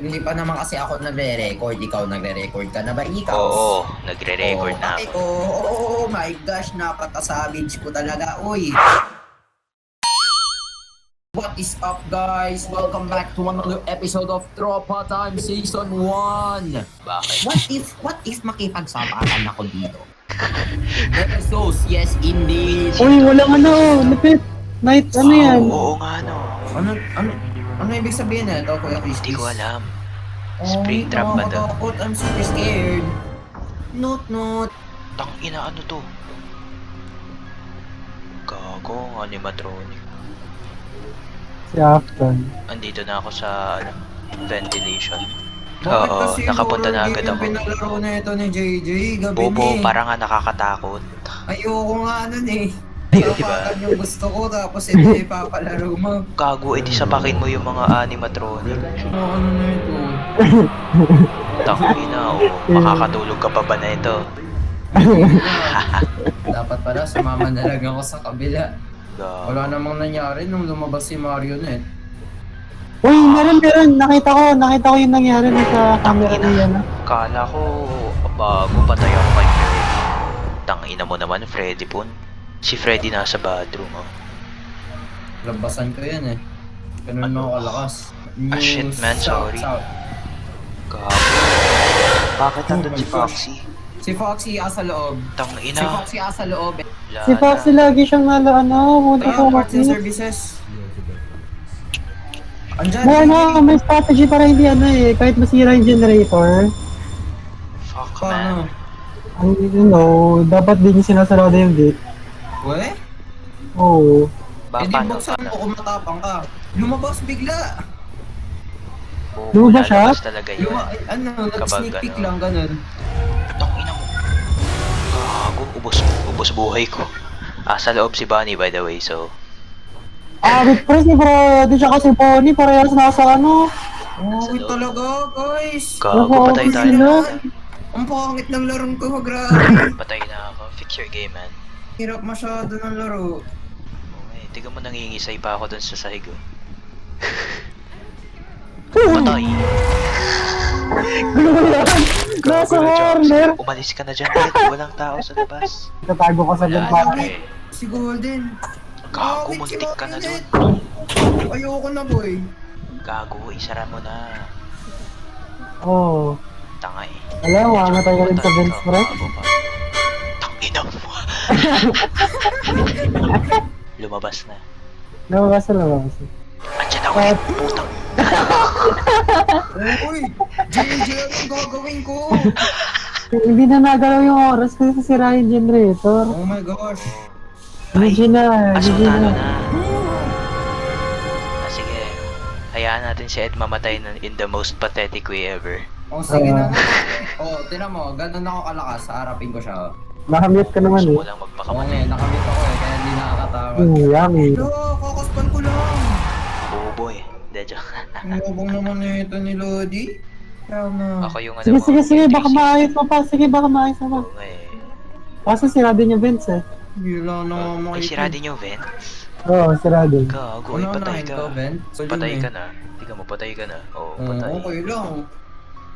Hindi pa naman kasi ako nagre-record. Ikaw nagre-record ka na ba, ikaw? Oo, nagre-record na Ay, ako. oh my gosh, napaka-savage ko talaga. Uy! What is up, guys? Welcome back to another episode of Tropa Time Season 1. Bakit? What if makipagsapatan ako dito? Versus, yes indeed. Uy, walang lupit. Night, ano yan? Oo nga no. Ano ibig sabihin na ito, Kuya Chris? Hindi ko alam. Spring trap ba to? Nakakatakot. I'm super scared. Not. Tangina, ano to? Gago, animatronic. Si Afton. Andito na ako sa ventilation. Bakit Oo, kasi nakapunta na horror agad game ako. yung pinalaro na ito ni JJ? Gabi Bobo, na eh. parang nga nakakatakot. Ayoko nga nun eh. Diba? Kapatan yung gusto ko tapos ito ipapalaro mo. Gago, edi sapakin mo yung mga animatronic. Ano na ito? Tangina, makakatulog ka pa ba na ito? Dapat pala sumama na lang ako sa kabila. Gago. Wala namang nangyari nung lumabas si Marionette. Uy, meron. Nakita ko yung nangyari na sa camera niya. Kala ko, bago patay ako kay Freddy. Tangina mo naman, Freddy Pun. Si Freddy nasa bathroom, oh. Labasan ko yan eh. Ganun mo kalakas. shit, man, sorry. Gago. Bakit nandun si Foxy? Si Foxy asa loob. Si Tangina. Foxy asa loob. Si Foxy lagi siyang punta Kaya sa parts and office. services. Andyan. May strategy para hindi kahit masira yung generator. Fuck, Paano? man. Dapat din yung sinasarado yung gate. We? Oo. Hindi Paano? buksan mo kung matapang ka. Lumabas bigla. Lumabas siya? Lalabas talaga yun. Nag-sneak peek ano. lang, ganun. Tangina mo. Gago, ubos buhay ko. Sa loob si Bunny, by the way, so. Wait, pre, si Brody siya kasi Pony, parehas nasa Oh, Nasa loob. talaga, guys. Gago, patay tayo. sila. Ang pangit ng larong ko, grabe. Patay na ako. Fix your game, man. Hirap masyado ng laro. Okay, tiga mo nangingisay pa ako dun sa sahig, oh. Patay. Nasa Gago na, Jones. corner. Umalis ka na dyan, Ed. Walang tao sa labas. Tatago ko sa Wala bintana. na, pre. Si Golden. Gago, Wait, si muntik ka na dun. Marionette. Ayoko na, boy. Gago, isara mo na. Oo. Tanga eh. Alam, mamatay ka rin sa bench press. Gago ka. Tangina mo. Lumabas na. Lumabas na lumabas. Andiyan ako eh. Putang. Uy, JJ, anong gagawin ko? Hindi na nagalaw yung oras kasi sasira yung generator. Oh my gosh. GG na, Aso GG talo na. na. Sige. Hayaan natin si Ed mamatay in the most pathetic way ever. Oh, sige na nga. Oh, tinan mo, ganun ako kalakas. Harapin ko siya. Nakamute ka naman Gusto eh. ko lang Oo magpakamatay. nga, nakamit ako eh, kaya hindi nakakatakot. Yummy. Hello, kakaspan ko lang. Bobo eh. Hindi, joke. Ang lobong naman na ito ni Lodi. Kaya na. Ako yung ano Sige, mo, sige, baka basic. maayos mo pa. Sige, baka maayos mo pa. Oo nga eh. Kaso sira din yung vents eh. Hindi lang na Ay, makikita. sira din yung vent. Oo, sira din. Gago, Ano patay na ka. ito, Ben? Patay ka na. Tingnan mo, patay ka na. Oo, patay. Okay lang.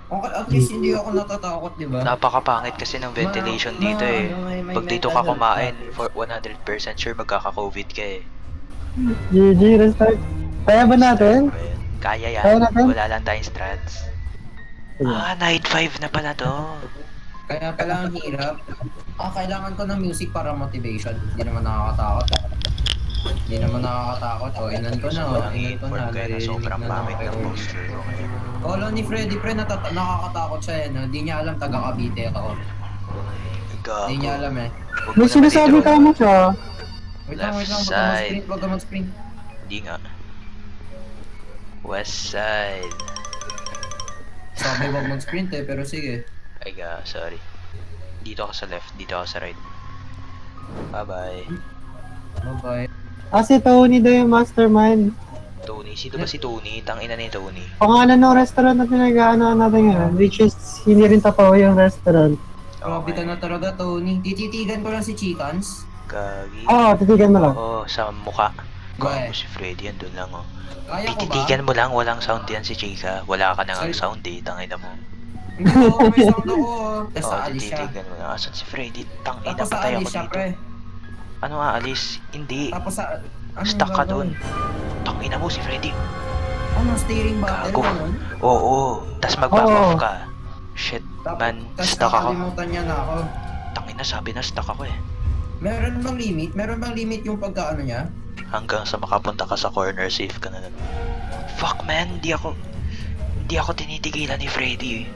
Okay, at least hindi ako natatakot, di ba? Napakapangit kasi ng ventilation dito eh. Pag dito ka kumain, for 100% sure magkaka-COVID ka eh. GG, restart. Kaya ba natin? Kaya yan. Kaya natin? Wala lang tayong strats. Sige. Night 5 na pala to. Kaya pala ang hirap. Kailangan ko ng music para motivation. Hindi naman nakakatakot. Hindi naman nakakatakot. O, inan ko na. O, inan ko na. Kaya na Naririnig sobrang na pangit ng ako. poster ko ngayon. Kolo ni Freddy, pre, nakakatakot siya eh. No? Hindi niya alam taga Cavite ako. Gago. Hindi niya alam eh. Huwag mo May naman sinasabi ito. ka mo siya. Wait lang, Left wag ka side. mag-sprint, wag ka mag-sprint. Hindi nga. West side. Sabi wag mag-sprint eh, pero sige. Ay sorry. Dito ka sa left, dito ka sa right. Bye-bye. Bye-bye. Si Tony daw yung mastermind. Tony. Sino ba si Tony? Tangina ni Tony. Pangalan ng restaurant na pinag-ano natin ngayon, which is hindi rin tapaw yung restaurant. Grabe ka na talaga, Tony. Tititigan ko lang si Chicans. Gagi. Oo, titigan mo lang. Oo, sa mukha. Bye. Gago si Freddy, andun lang oh. Kaya ko ba? Tititigan mo lang, walang sound yan si Chika. Wala ka na nga Sorry. sound eh, tangina mo. Hindi ko, may sound ako. Tapos Oo, aalis siya. tititigan mo lang. Asan si Freddy? Tangina, Tapos patay ako aalis siya, dito. pre. Ano aalis? Hindi. Tapos ano Stuck ka gagawin? dun. Tangina mo si Freddy. Ano, steering button? Gago. Ganun? Oo, tas mag-back Oo. off ka. Shit, man, Tapos stuck ako. nakalimutan niya na ako. Tangina, sabi na stuck ako eh. Meron bang limit? Meron bang limit yung pagkaano niya? Hanggang sa makapunta ka sa corner, safe ka na nun. Fuck man, hindi ako tinitigilan ni Freddy eh.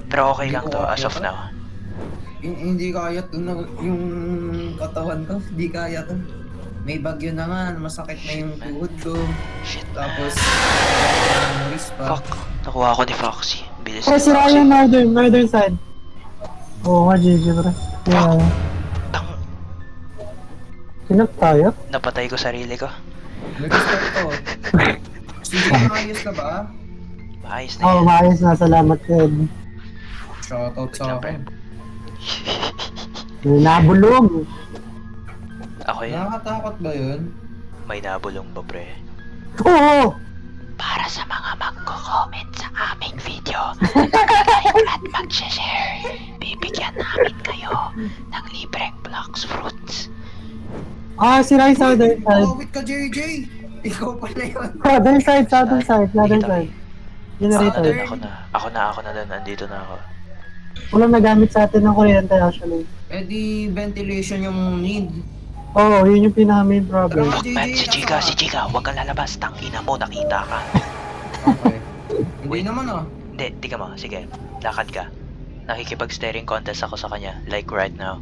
Pero okay Hindi lang ko to, kaya as of to. now. Hindi kaya to yung katawan ko. Hindi kaya to. May bagyo na nga, masakit na yung tuhod ko. Shit, Tapos, memories pa. fuck. Nakuha ako ni Foxy. Bilis Eh, ni sira Foxy. yung northern side. Oo nga, GG pre. Yeah. Tang, Sinap tayo? napatay ko sarili ko. Nag-start to. Sige, maayos ka ba? Maayos na Oo, yan. maayos na. Salamat, Ed. Shoutout sa Siyempre. akin. Nabulog. Ako yun, Nakakatakot ba yun? may nabulong ba pre? Oo! Para sa mga magko-comment sa aming video, mag-like at mag-share, bibigyan namin kayo ng libreng blocks fruits. Ah, sira yung southern side. Awit ka, JJ! Ikaw pala yun. Southern side, southern side, southern side. Generator. Ako na doon, andito na ako. Walang nagamit sa atin ng kuryente actually. Eh di ventilation yung need. Oo, yun yung pinaka-main problem. Fuck man, si Chika, huwag kang lalabas, tangina mo, nakita ka. Okay. Hindi naman ah. Hindi, tika mo, sige, lakad ka. Nakikipag-staring contest ako sa kanya, like right now.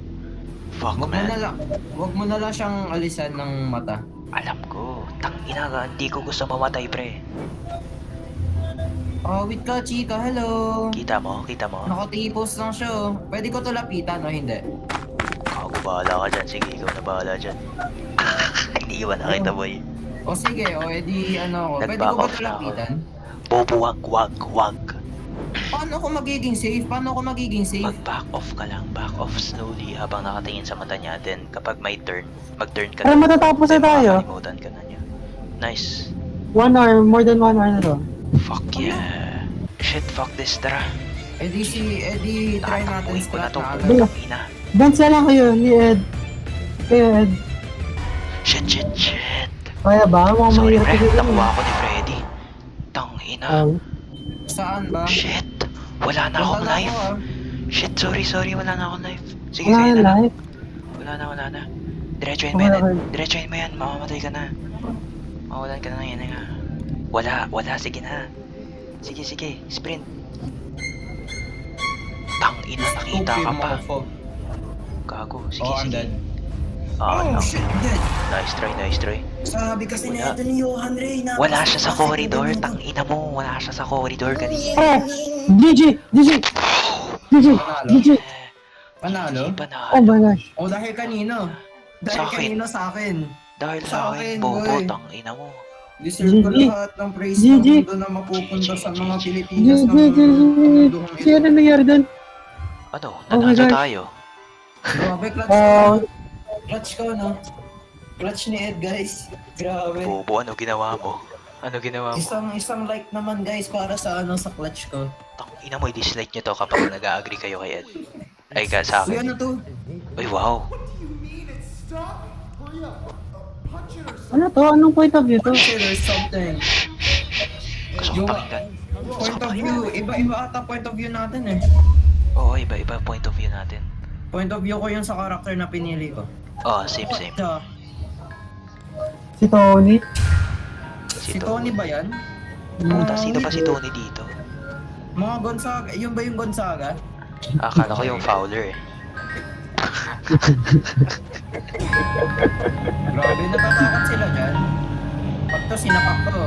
Fuck Wag mo na man, lang. Wag mo na lang siyang alisan ng mata. alam ko, tangina ka, hindi ko gusto mamatay pre. Awit ka, chika. Hello. Kita mo? Nakatipos lang siya oh. Pwede ko to lapitan o hindi? Ako bahala ka dyan, sige, ikaw na bahala dyan. Hindi iwan na kita boy. O sige, o edi ano ko. Pwede Nag-back ko ba off to na ako. lapitan? Bobo, wag. Paano ako magiging safe? Mag-back off ka lang, back off slowly habang nakatingin sa mata niya. Then kapag may turn, mag-turn ka Pero matatapos na Then tayo. makakalimutan ka na niya. Nice. 1 hour, more than 1 hour na to. Fuck yeah. Shit, fuck this, tara. Edi try natin Tatakbuhin ko na strat to, na agad. Bala. ina. Dance na lang kayo ni Ed. Kayo Ed. Shit. Kaya ba? Mukhang Sorry mahirap pre, siguro. nakuha ako ni Freddy. Tang ina. Saan ba? Shit, wala na akong Wala na knife. ako, ah. Shit, sorry, wala na akong knife. Sige, Wala kayo na na lang. life. Wala na. Diretsuhin mo Wala yan. ka. Diretsuhin mo yan, mamamatay ka na. Mawalan ka na ng yan nga. Wala, sige na. Sige, sprint. Tang ina, nakita ka pa. Gago, Oh, I'm sige. dead. Ah, Oh lang. shit, dead. Nice try. Sabi kasi Wala. na ito ni Johan Ray na. Wala siya sa corridor, tang ina mo. Wala siya sa corridor kanina. Oh! GG! Panalo? Oh my gosh. O dahil kanino? Dahil Sa akin. kanino sa akin? Dahil Sa sa akin, akin, bobo, boy. tang ina mo. Deserve ko GG. lahat ng praise GG. ng mundo na mapupunta sa mga Pilipinas ng GG! mundong Kasi ano ito. nangyari doon? Ano, Oh my nanalo gosh. tayo. Grabe, clutch Oh. ko. Clutch ko, no? Clutch ni Ed, guys. Grabe. Bobo, ano ginawa mo? Isang like naman, guys, para sa sa clutch ko. Tang ina mo, i-dislike nyo to kapag nag-agree kayo kay Ed. Ay, sa Uy, akin. ano to? Uy, wow. Ano to? Anong point of view to? Consider something. Gusto ko Yung pakinggan. point of view, iba-iba ata point of view natin eh. Oo, iba-iba point of view natin. Point of view ko yung sa character na pinili ko. Oh, same. Siya, Si Tony? si Tony ba yan? Puta, sino ba si Tony dito? Mga Gonzaga, yun ba yung Gonzaga? Akala ko yung Fowler eh. Grabe, natatakot sila dyan. Pag to, sinapak ko.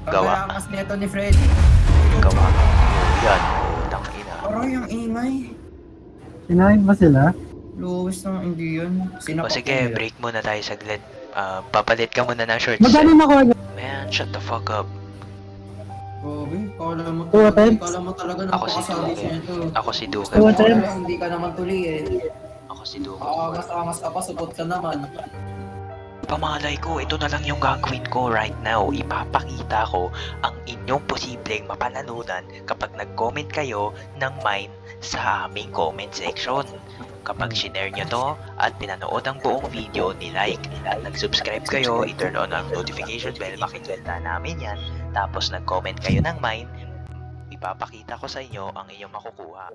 Gawa. Pagkalamas nito ni Freddy. Gawa. Yan. Tang ina. Aray, ang ingay. Sinahin ba sila? Lowest ng hindi yun. O Sinapak sige, nila. break muna tayo saglit. Papalit ka muna ng shorts. Magkano na ko? Man, shut the fuck up. Grabe, kala mo Two attempts? kala mo talaga Ako si napakasabi Duke. siya ito. Ako si Duke. Two attempts? Hindi ka naman tuli eh. Ako si Duke. Angas-angas ka pa, sugot ka naman. Pagkamalay ko, ito na lang yung gagawin ko right now. Ipapakita ko ang inyong posibleng mapanalunan kapag nag-comment kayo ng mine sa aming comment section. Kapag shinare nyo to at pinanood ang buong video, ni-like at nag-subscribe kayo, i-turn on ang notification bell, makikita namin yan. Tapos nag-comment kayo ng mine, ipapakita ko sa inyo ang inyong makukuha.